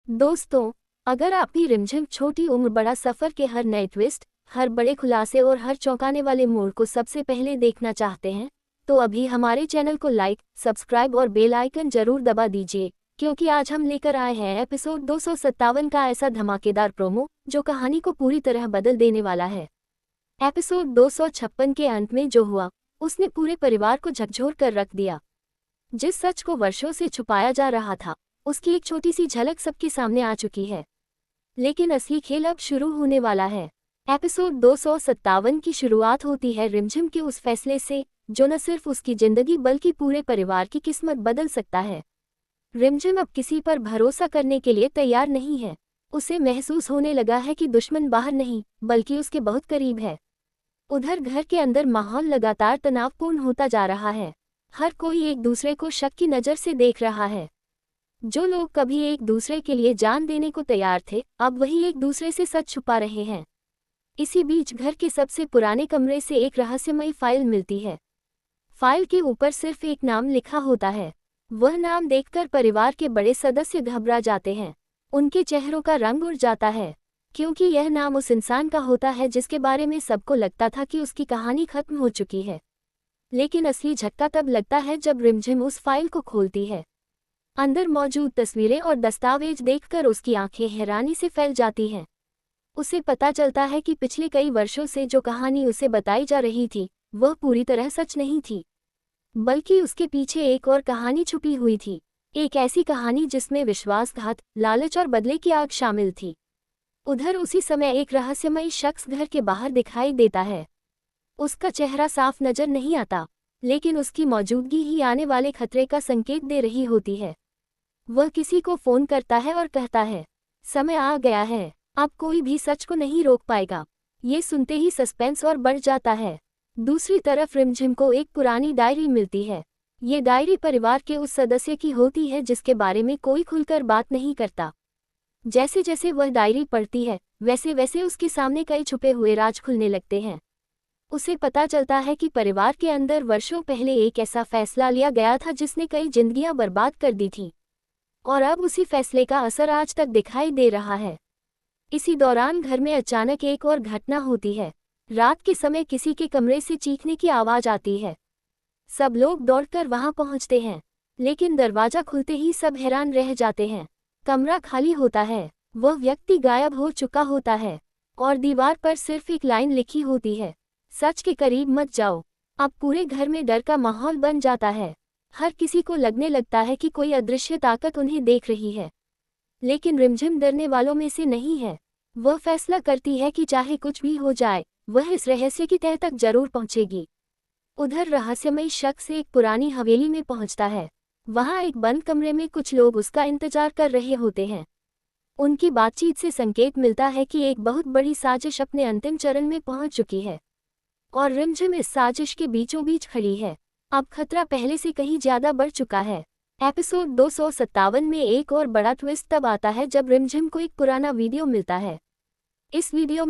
दोस्तों, अगर आप भी रिमझिम छोटी उम्र बड़ा सफ़र के हर नए ट्विस्ट, हर बड़े खुलासे और हर चौंकाने वाले मोड़ को सबसे पहले देखना चाहते हैं, तो अभी हमारे चैनल को लाइक, सब्सक्राइब और बेल आइकन जरूर दबा दीजिए, क्योंकि आज हम लेकर आए हैं एपिसोड 257 का ऐसा धमाकेदार प्रोमो जो कहानी को पूरी तरह बदल देने वाला है। एपिसोड 256 के अंत में जो हुआ, उसने पूरे परिवार को झकझोर कर रख दिया। जिस सच को वर्षों से छुपाया जा रहा था, उसकी एक छोटी सी झलक सबके सामने आ चुकी है। लेकिन असली खेल अब शुरू होने वाला है। एपिसोड 257 की शुरुआत होती है रिमझिम के उस फैसले से जो न सिर्फ उसकी जिंदगी बल्कि पूरे परिवार की किस्मत बदल सकता है। रिमझिम अब किसी पर भरोसा करने के लिए तैयार नहीं है। उसे महसूस होने लगा है कि दुश्मन बाहर नहीं बल्कि उसके बहुत करीब है। उधर घर के अंदर माहौल लगातार तनावपूर्ण होता जा रहा है। हर कोई एक दूसरे को शक की नज़र से देख रहा है। जो लोग कभी एक दूसरे के लिए जान देने को तैयार थे, अब वही एक दूसरे से सच छुपा रहे हैं। इसी बीच घर के सबसे पुराने कमरे से एक रहस्यमयी फाइल मिलती है। फाइल के ऊपर सिर्फ एक नाम लिखा होता है। वह नाम देखकर परिवार के बड़े सदस्य घबरा जाते हैं। उनके चेहरों का रंग उड़ जाता है, क्योंकि यह नाम उस इंसान का होता है जिसके बारे में सबको लगता था कि उसकी कहानी खत्म हो चुकी है। लेकिन असली झटका तब लगता है जब रिमझिम उस फाइल को खोलती है। अंदर मौजूद तस्वीरें और दस्तावेज देखकर उसकी आंखें हैरानी से फैल जाती हैं। उसे पता चलता है कि पिछले कई वर्षों से जो कहानी उसे बताई जा रही थी, वह पूरी तरह सच नहीं थी, बल्कि उसके पीछे एक और कहानी छुपी हुई थी। एक ऐसी कहानी जिसमें विश्वासघात, लालच और बदले की आग शामिल थी। उधर उसी समय एक रहस्यमयी शख्स घर के बाहर दिखाई देता है। उसका चेहरा साफ नजर नहीं आता, लेकिन उसकी मौजूदगी ही आने वाले खतरे का संकेत दे रही होती है। वह किसी को फोन करता है और कहता है, समय आ गया है, अब कोई भी सच को नहीं रोक पाएगा। ये सुनते ही सस्पेंस और बढ़ जाता है। दूसरी तरफ रिमझिम को एक पुरानी डायरी मिलती है। ये डायरी परिवार के उस सदस्य की होती है जिसके बारे में कोई खुलकर बात नहीं करता। जैसे जैसे वह डायरी पढ़ती है, वैसे वैसे उसके सामने कई छुपे हुए राज खुलने लगते हैं। उसे पता चलता है कि परिवार के अंदर वर्षों पहले एक ऐसा फैसला लिया गया था जिसने कई जिंदगियां बर्बाद कर दी थीं, और अब उसी फैसले का असर आज तक दिखाई दे रहा है। इसी दौरान घर में अचानक एक और घटना होती है। रात के समय किसी के कमरे से चीखने की आवाज़ आती है। सब लोग दौड़कर वहां पहुंचते हैं, लेकिन दरवाज़ा खुलते ही सब हैरान रह जाते हैं। कमरा खाली होता है, वह व्यक्ति गायब हो चुका होता है, और दीवार पर सिर्फ एक लाइन लिखी होती है, सच के करीब मत जाओ। अब पूरे घर में डर का माहौल बन जाता है। हर किसी को लगने लगता है कि कोई अदृश्य ताकत उन्हें देख रही है। लेकिन रिमझिम डरने वालों में से नहीं है। वह फैसला करती है कि चाहे कुछ भी हो जाए, वह इस रहस्य की तह तक जरूर पहुंचेगी। उधर रहस्यमयी शख्स एक पुरानी हवेली में पहुंचता है। वहां एक बंद कमरे में कुछ लोग उसका इंतजार कर रहे होते हैं। उनकी बातचीत से संकेत मिलता है कि एक बहुत बड़ी साजिश अपने अंतिम चरण में पहुंच चुकी है, और रिमझिम इस साजिश के बीचों बीच खड़ी है। अब खतरा पहले से कहीं ज्यादा बढ़ चुका है। एपिसोड 257 में एक और बड़ा ट्विस्ट तब आता है जब रिमझिम को एक पुराना वीडियो मिलता है। इस वीडियो में